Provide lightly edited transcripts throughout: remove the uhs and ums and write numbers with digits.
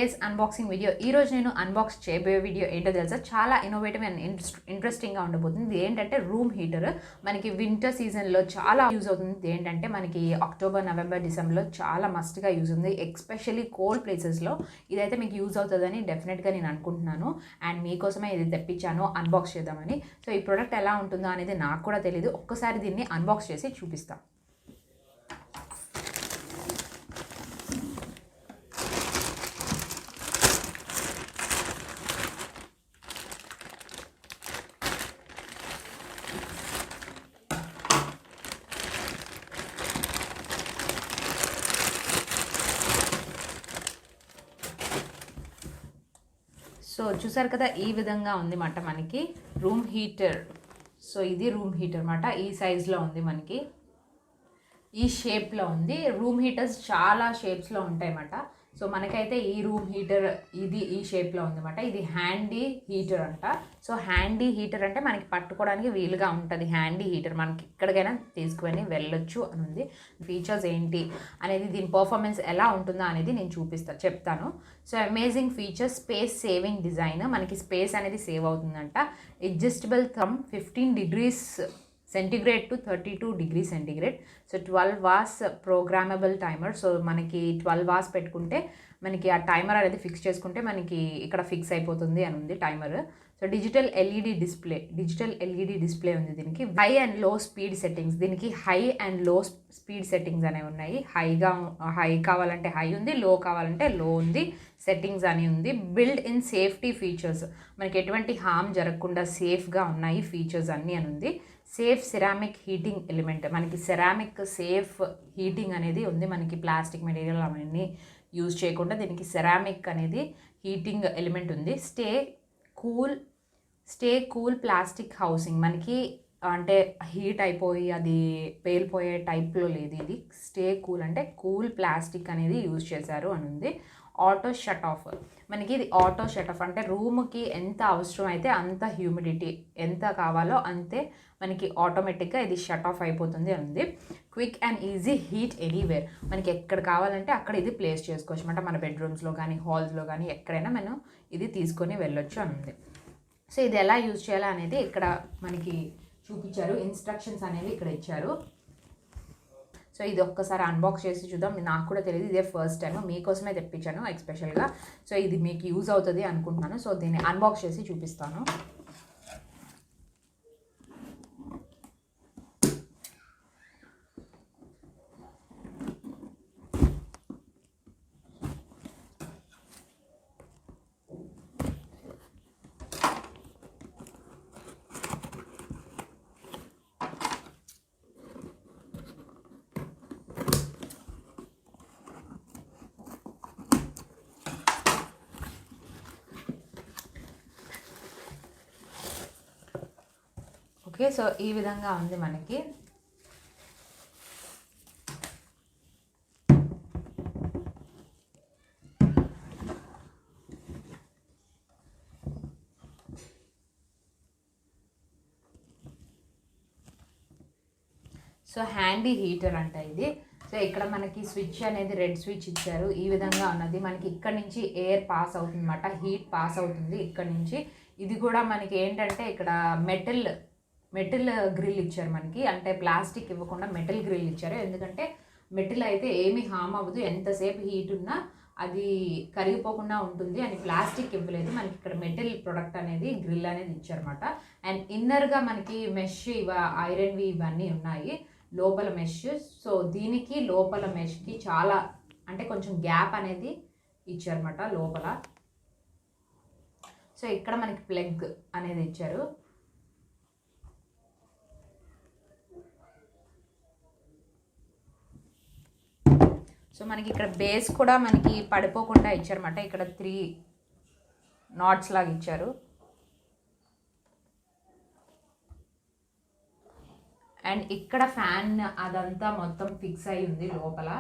Today's unboxing video. ఈరోజు నేను unbox చేయబోయే వీడియో ఏంటో తెలుసా, చాలా ఇన్నోవేటివ్ అండ్ ఇంట్రెస్టింగ్గా ఉండబోతుంది. ఇది ఏంటంటే రూమ్ హీటర్. మనకి వింటర్ సీజన్లో చాలా యూజ్ అవుతుంది. ఇది ఏంటంటే మనకి అక్టోబర్, నవంబర్, డిసెంబర్లో చాలా మస్ట్గా యూజ్ ఉంది, ఎస్పెషల్లీ కోల్డ్ ప్లేసెస్లో. ఇదైతే మీకు యూజ్ అవుతుందని డెఫినెట్గా నేను అనుకుంటున్నాను. అండ్ మీకోసమే ఇది తెప్పించాను అన్బాక్స్ చేద్దామని. సో ఈ ప్రోడక్ట్ ఎలా ఉంటుందో అనేది నాకు కూడా తెలియదు. ఒక్కసారి దీన్ని అన్బాక్స్ చేసి చూపిస్తాను. సో చూసారు కదా, ఈ విధంగా ఉంది మాట మనకి రూమ్ హీటర్. సో ఇది రూమ్ హీటర్ అన్నమాట. ఈ సైజులో ఉంది, మనకి ఈ షేప్లో ఉంది. రూమ్ హీటర్స్ చాలా షేప్స్లో ఉంటాయన్నమాట. సో మనకైతే ఈ రూమ్ హీటర్ ఇది ఈ షేప్లో ఉందన్నమాట. ఇది హ్యాండీ హీటర్ అంట. సో హ్యాండీ హీటర్ అంటే మనకి పట్టుకోవడానికి వీలుగా ఉంటుంది. హ్యాండీ హీటర్ మనకి ఎక్కడికైనా తీసుకుని వెళ్ళొచ్చు అని ఉంది. ఫీచర్స్ ఏంటి అనేది, దీని పర్ఫార్మెన్స్ ఎలా ఉంటుందో అనేది నేను చెప్తాను. So amazing features, space saving design. మనకి స్పేస్ అనేది సేవ్ అవుతుందంట. Adjustable thumb 15 degrees centigrade to 32 degrees centigrade. So 12 hours programmable timer. So మనకి 12 hours పెట్టుకుంటే మనకి ఆ టైమర్ అనేది ఫిక్స్ చేసుకుంటే మనకి ఇక్కడ ఫిక్స్ అయిపోతుంది అని ఉంది timer. So digital LED display ఉంది దీనికి. హై అండ్ లో స్పీడ్ సెట్టింగ్స్, దీనికి హై అండ్ లో స్పీడ్ సెట్టింగ్స్ అనేవి ఉన్నాయి. హై కావాలంటే హై ఉంది, లో కావాలంటే లో ఉంది, సెట్టింగ్స్ అని ఉంది. బిల్డ్ ఇన్ సేఫ్టీ ఫీచర్స్, మనకి ఎటువంటి హామ్ జరగకుండా సేఫ్గా ఉన్నాయి ఫీచర్స్ అన్నీ అని ఉంది. సేఫ్ సిరామిక్ హీటింగ్ ఎలిమెంట్, మనకి సెరామిక్ సేఫ్ హీటింగ్ అనేది ఉంది. మనకి ప్లాస్టిక్ మెటీరియల్ అవన్నీ యూజ్ చేయకుండా దీనికి సెరామిక్ అనేది హీటింగ్ ఎలిమెంట్ ఉంది. స్టే కూల్ ప్లాస్టిక్ హౌసింగ్, మనకి అంటే హీట్ అయిపోయి అది పేలిపోయే టైప్లో లేదు. ఇది స్టే కూల్ అంటే కూల్ ప్లాస్టిక్ అనేది యూజ్ చేశారు అని ఉంది. ఆటో షట్ ఆఫ్, మనకి ఇది ఆటో షట్ ఆఫ్ అంటే రూమ్కి ఎంత అవసరం అయితే అంత హ్యూమిడిటీ ఎంత కావాలో అంతే మనకి ఆటోమేటిక్గా ఇది షట్ ఆఫ్ అయిపోతుంది అని ఉంది. Quick and easy heat anywhere, మనకి ఎక్కడ కావాలంటే అక్కడ ఇది ప్లేస్ చేసుకోవచ్చు అన్నమాట. మన బెడ్రూమ్స్లో కానీ హాల్స్లో కానీ ఎక్కడైనా మనం ఇది తీసుకొని వెళ్ళొచ్చు అని ఉంది. సో ఇది ఎలా యూజ్ చేయాలా అనేది ఇక్కడ మనకి చూపించారు, ఇన్స్ట్రక్షన్స్ అనేవి ఇక్కడ ఇచ్చారు. సో ఇది ఒక్కసారి అన్బాక్స్ చేసి చూద్దాం. నాకు కూడా తెలియదు, ఇదే ఫస్ట్ టైం, మీకోసమే తెప్పించాను ఎస్పెషల్గా. సో ఇది మీకు యూజ్ అవుతుంది అనుకుంటున్నాను. సో దీన్ని అన్బాక్స్ చేసి చూపిస్తాను. ఓకే, సో ఈ విధంగా ఉంది మనకి. సో హ్యాండీ హీటర్ అంట ఇది. సో ఇక్కడ మనకి స్విచ్ అనేది రెడ్ స్విచ్ ఇచ్చారు. ఈ విధంగా ఉన్నది. మనకి ఇక్కడ నుంచి ఎయిర్ పాస్ అవుతుంది అన్నమాట, హీట్ పాస్ అవుతుంది ఇక్కడ నుంచి. ఇది కూడా మనకి ఏంటంటే ఇక్కడ మెటల్ గ్రిల్ ఇచ్చారు మనకి, అంటే ప్లాస్టిక్ ఇవ్వకుండా మెటల్ గ్రిల్ ఇచ్చారు. ఎందుకంటే మెటల్ అయితే ఏమీ హామ్ అవ్వదు, ఎంతసేపు హీట్ ఉన్నా అది కరిగిపోకుండా ఉంటుంది అని ప్లాస్టిక్ ఇవ్వలేదు మనకి. ఇక్కడ మెటల్ ప్రొడక్ట్ అనేది గ్రిల్ అనేది ఇచ్చారన్నమాట. అండ్ ఇన్నర్గా మనకి మెష్ ఐరన్వి ఇవన్నీ ఉన్నాయి, లోపల మెష్. సో దీనికి లోపల మెష్కి చాలా అంటే కొంచెం గ్యాప్ అనేది ఇచ్చారన్నమాట లోపల. సో ఇక్కడ మనకి ప్లగ్ అనేది ఇచ్చారు. సో మనకి ఇక్కడ బేస్ కూడా మనకి పడిపోకుండా ఇచ్చారన్నమాట. ఇక్కడ 3 knots లాగా ఇచ్చారు. అండ్ ఇక్కడ ఫ్యాన్ అదంతా మొత్తం ఫిక్స్ అయి ఉంది లోపల.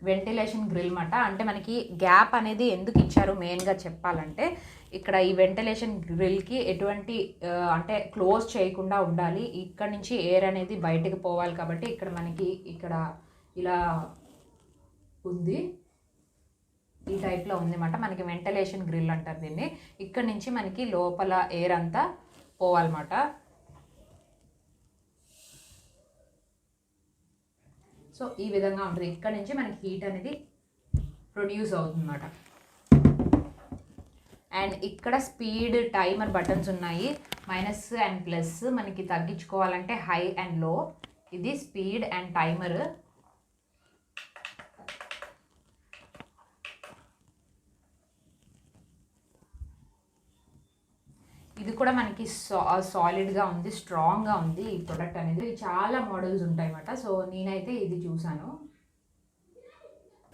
వెంటిలేషన్ గ్రిల్ మాట, అంటే మనకి గ్యాప్ అనేది ఎందుకు ఇచ్చారు మెయిన్గా చెప్పాలంటే, ఇక్కడ ఈ వెంటిలేషన్ గ్రిల్కి ఎటువంటి అంటే క్లోజ్ చేయకుండా ఉండాలి. ఇక్కడ నుంచి ఎయిర్ అనేది బయటకు పోవాలి కాబట్టి ఇక్కడ మనకి ఇక్కడ ఇలా ఉంది. ఈ టైప్లో ఉందన్నమాట. మనకి వెంటిలేషన్ గ్రిల్ అంటారు దీన్ని. ఇక్కడ నుంచి మనకి లోపల ఎయిర్ అంతా పోవాలన్నమాట. సో ఈ విధంగా ఉంటుంది. ఇక్కడ నుంచి మనకి హీట్ అనేది ప్రొడ్యూస్ అవుతుందన్నమాట. అండ్ ఇక్కడ స్పీడ్ టైమర్ బటన్స్ ఉన్నాయి, మైనస్ అండ్ ప్లస్. మనకి తగ్గించుకోవాలంటే హై అండ్ లో. ఇది స్పీడ్ అండ్ టైమర్. ఇది కూడా మనకి సాలిడ్గా ఉంది, స్ట్రాంగ్గా ఉంది ఈ ప్రోడక్ట్ అనేది. చాలా మోడల్స్ ఉంటాయి అన్నమాట. సో నేనైతే ఇది చూసాను.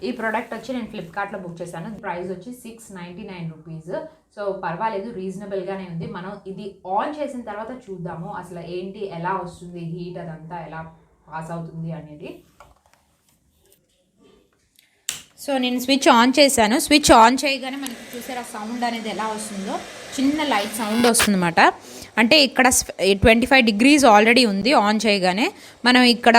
ఈ ప్రోడక్ట్ వచ్చి నేను ఫ్లిప్కార్ట్లో బుక్ చేశాను. ప్రైస్ వచ్చి 699 రూపీస్. సో పర్వాలేదు, రీజనబుల్గానే ఉంది. మనం ఇది ఆన్ చేసిన తర్వాత చూద్దాము అసలు ఏంటి, ఎలా వస్తుంది హీట్, అదంతా ఎలా పాస్ అవుతుంది అనేది. సో నేను స్విచ్ ఆన్ చేశాను. స్విచ్ ఆన్ చేయగానే మనకి చూసారా సౌండ్ అనేది ఎలా వస్తుందో, చిన్న లైట్ సౌండ్ వస్తుందన్నమాట. అంటే ఇక్కడ 25 డిగ్రీస్ ఆల్రెడీ ఉంది ఆన్ చేయగానే. మనం ఇక్కడ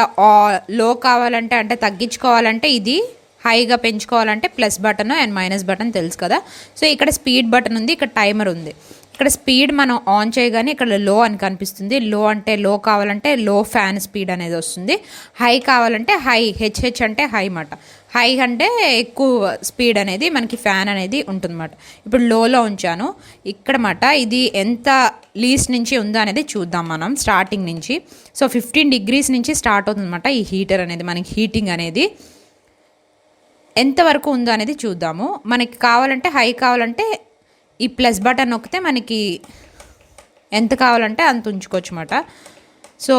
లో కావాలంటే, అంటే తగ్గించుకోవాలంటే ఇది, హైగా పెంచుకోవాలంటే plus button and minus button తెలుసు కదా. సో ఇక్కడ స్పీడ్ బటన్ ఉంది, ఇక్కడ టైమర్ ఉంది. ఇక్కడ స్పీడ్ మనం ఆన్ చేయగానే ఇక్కడ లో అని కనిపిస్తుంది. లో అంటే లో కావాలంటే లో ఫ్యాన్ స్పీడ్ అనేది వస్తుంది. హై కావాలంటే హై, హెచ్హెచ్ అంటే హై మాట. హై అంటే ఎక్కువ స్పీడ్ అనేది మనకి ఫ్యాన్ అనేది ఉంటుందన్నమాట. ఇప్పుడు లోలో ఉంచాను. ఇక్కడ మాట ఇది ఎంత లీస్ట్ నుంచి ఉందో అనేది చూద్దాం మనం స్టార్టింగ్ నుంచి. సో 15 డిగ్రీస్ నుంచి స్టార్ట్ అవుతుందన్నమాట ఈ హీటర్ అనేది. మనకి హీటింగ్ అనేది ఎంతవరకు ఉందో అనేది చూద్దాము. మనకి కావాలంటే హై కావాలంటే ఈ ప్లస్ బటన్ నొక్కితే మనకి ఎంత కావాలంటే అంత ఉంచుకోవచ్చు అన్నమాట. సో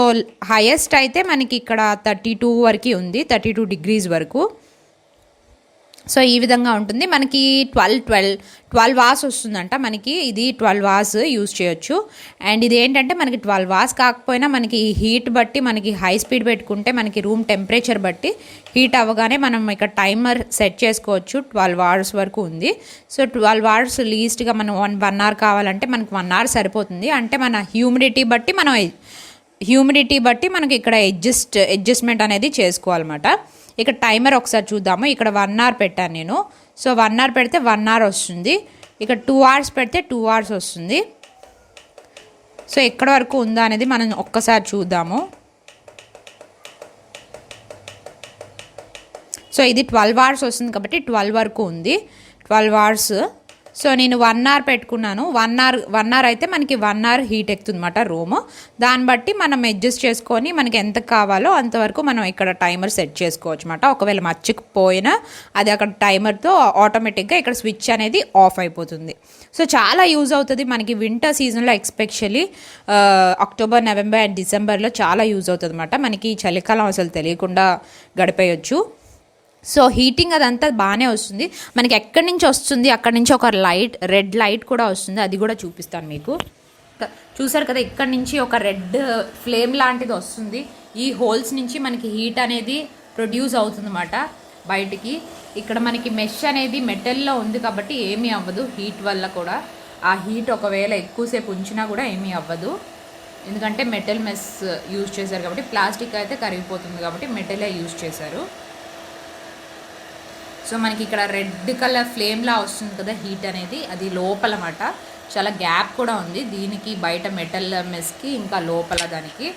హైయెస్ట్ అయితే మనకి ఇక్కడ 32 వరకు ఉంది, 32 డిగ్రీస్ వరకు. సో ఈ విధంగా ఉంటుంది. మనకి 12 వాస్ వస్తుందంట. మనకి ఇది 12 వాస్ యూజ్ చేయొచ్చు. అండ్ ఇది ఏంటంటే మనకి 12 వాస్ కాకపోయినా మనకి ఈ హీట్ బట్టి మనకి హై స్పీడ్ పెట్టుకుంటే మనకి రూమ్ టెంపరేచర్ బట్టి హీట్ అవ్వగానే మనం ఇక్కడ టైమర్ సెట్ చేసుకోవచ్చు. 12 అవర్స్ వరకు ఉంది. సో 12 అవర్స్ లీస్ట్గా మనం 1 అవర్ కావాలంటే మనకి 1 అవర్ సరిపోతుంది. అంటే మన హ్యూమిడిటీ బట్టి మనకి ఇక్కడ అడ్జస్ట్మెంట్ అనేది చేసుకోవాలన్నమాట. ఇక్కడ టైమర్ ఒకసారి చూద్దాము. ఇక్కడ 1 అవర్ పెట్టాను నేను. సో 1 అవర్ పెడితే 1 అవర్ వస్తుంది. ఇక్కడ 2 అవర్స్ పెడితే 2 అవర్స్ వస్తుంది. సో ఎక్కడి వరకు ఉందా అనేది మనం ఒక్కసారి చూద్దాము. సో ఇది 12 అవర్స్ వస్తుంది కాబట్టి 12 వరకు ఉంది, 12 అవర్స్. సో నేను 1 అవర్ పెట్టుకున్నాను. 1 అవర్ అయితే మనకి 1 అవర్ హీట్ ఎక్కుతుంది అన్నమాట రూమ్. దాన్ని బట్టి మనం అడ్జస్ట్ చేసుకొని మనకి ఎంత కావాలో అంతవరకు మనం ఇక్కడ టైమర్ సెట్ చేసుకోవచ్చు అన్నమాట. ఒకవేళ మర్చిపోయినా అది అక్కడ టైమర్తో ఆటోమేటిక్గా ఇక్కడ స్విచ్ అనేది ఆఫ్ అయిపోతుంది. సో చాలా యూజ్ అవుతుంది మనకి వింటర్ సీజన్లో, ఎస్పెషల్లీ అక్టోబర్, నవంబర్ అండ్ డిసెంబర్లో చాలా యూజ్ అవుతుంది అన్నమాట. మనకి చలికాలం అసలు తెలియకుండా గడిపేయచ్చు. సో హీటింగ్ అదంతా బాగానే వస్తుంది. మనకి ఎక్కడి నుంచి వస్తుంది, అక్కడి నుంచి ఒక రెడ్ లైట్ కూడా వస్తుంది. అది కూడా చూపిస్తాను మీకు. చూసారు కదా, ఇక్కడ నుంచి ఒక రెడ్ ఫ్లేమ్ లాంటిది వస్తుంది. ఈ హోల్స్ నుంచి మనకి హీట్ అనేది ప్రొడ్యూస్ అవుతుంది అన్నమాట బయటికి. ఇక్కడ మనకి మెష్ అనేది మెటల్లో ఉంది కాబట్టి ఏమీ అవ్వదు హీట్ వల్ల కూడా. ఆ హీట్ ఒకవేళ ఎక్కువసేపు ఉంచినా కూడా ఏమీ అవ్వదు, ఎందుకంటే మెటల్ మెష్ యూజ్ చేశారు కాబట్టి. ప్లాస్టిక్ అయితే కరిగిపోతుంది కాబట్టి మెటలే యూజ్ చేశారు. సో మనకి ఇక్కడ రెడ్ కలర్ ఫ్లేమ్లా వస్తుంది కదా హీట్ అనేది, అది లోపల మాట. చాలా గ్యాప్ కూడా ఉంది దీనికి, బయట మెటల్ మెస్కి ఇంకా లోపల దానికి.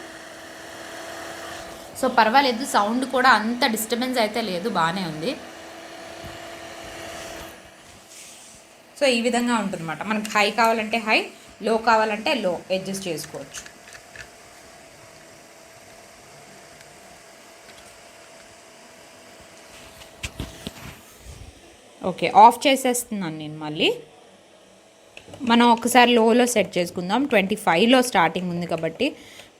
సో పర్వాలేదు, సౌండ్ కూడా అంత డిస్టర్బెన్స్ అయితే లేదు, బాగానే ఉంది. సో ఈ విధంగా ఉంటుందన్నమాట. మనకి హై కావాలంటే హై, లో కావాలంటే లో అడ్జస్ట్ చేసుకోవచ్చు. ఓకే, ఆఫ్ చేసేస్తున్నాను నేను మళ్ళీ. మనం ఒకసారి లోలో సెట్ చేసుకుందాం. 25లో స్టార్టింగ్ ఉంది కాబట్టి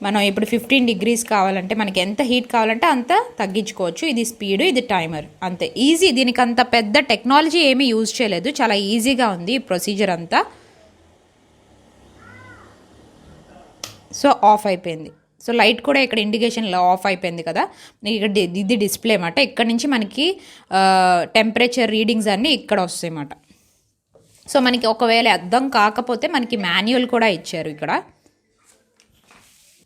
మనం ఇప్పుడు 15 డిగ్రీస్ కావాలంటే మనకి ఎంత హీట్ కావాలంటే అంత తగ్గించుకోవచ్చు. ఇది స్పీడ్, ఇది టైమర్, అంతే ఈజీ. దీనికి అంత పెద్ద టెక్నాలజీ ఏమీ యూజ్ చేయలేదు, చాలా ఈజీగా ఉంది ఈ ప్రొసీజర్ అంతా. సో ఆఫ్ అయిపోయింది. సో లైట్ కూడా ఇక్కడ ఇండికేషన్లో ఆఫ్ అయిపోయింది కదా. ఇక్కడ ఇది డిస్ప్లే అన్నమాట. ఇక్కడ నుంచి మనకి టెంపరేచర్ రీడింగ్స్ అన్నీ ఇక్కడ వస్తాయి అన్నమాట. సో మనకి ఒకవేళ అర్థం కాకపోతే మనకి మాన్యువల్ కూడా ఇచ్చారు ఇక్కడ.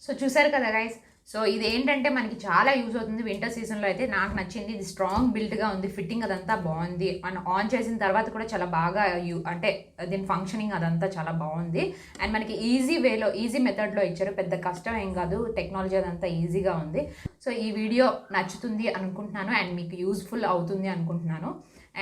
సో చూసారు కదా గైస్, సో ఇది ఏంటంటే మనకి చాలా యూజ్ అవుతుంది వింటర్ సీజన్లో అయితే. నాకు నచ్చింది, ఇది స్ట్రాంగ్ బిల్డ్గా ఉంది, ఫిట్టింగ్ అదంతా బాగుంది. మనం ఆన్ చేసిన తర్వాత కూడా చాలా బాగా అంటే దీని ఫంక్షనింగ్ అదంతా చాలా బాగుంది. అండ్ మనకి ఈజీ వేలో, ఈజీ మెథడ్లో ఇచ్చారు, పెద్ద కష్టం ఏం కాదు, టెక్నాలజీ అదంతా ఈజీగా ఉంది. సో ఈ వీడియో నచ్చుతుంది అనుకుంటున్నాను అండ్ మీకు యూజ్ఫుల్ అవుతుంది అనుకుంటున్నాను.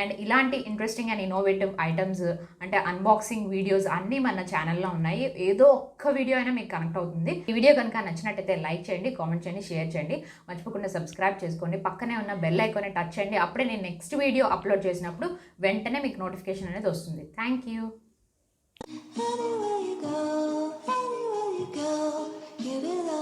అండ్ ఇలాంటి ఇంట్రెస్టింగ్ అండ్ ఇన్నోవేటివ్ ఐటమ్స్ అంటే అన్బాక్సింగ్ వీడియోస్ అన్నీ మన ఛానల్లో ఉన్నాయి. ఏదో ఒక్క వీడియో అయినా మీకు కనెక్ట్ అవుతుంది. ఈ వీడియో కనుక నచ్చినట్టయితే లైక్ చేయండి, కామెంట్ చేయండి, షేర్ చేయండి, మర్చిపోకుండా సబ్స్క్రైబ్ చేసుకోండి, పక్కనే ఉన్న బెల్ ఐకాన్ టచ్ చేయండి. అప్పుడే నేను నెక్స్ట్ వీడియో అప్లోడ్ చేసినప్పుడు వెంటనే మీకు నోటిఫికేషన్ అనేది వస్తుంది. Thank you. Anywhere you go, give it up.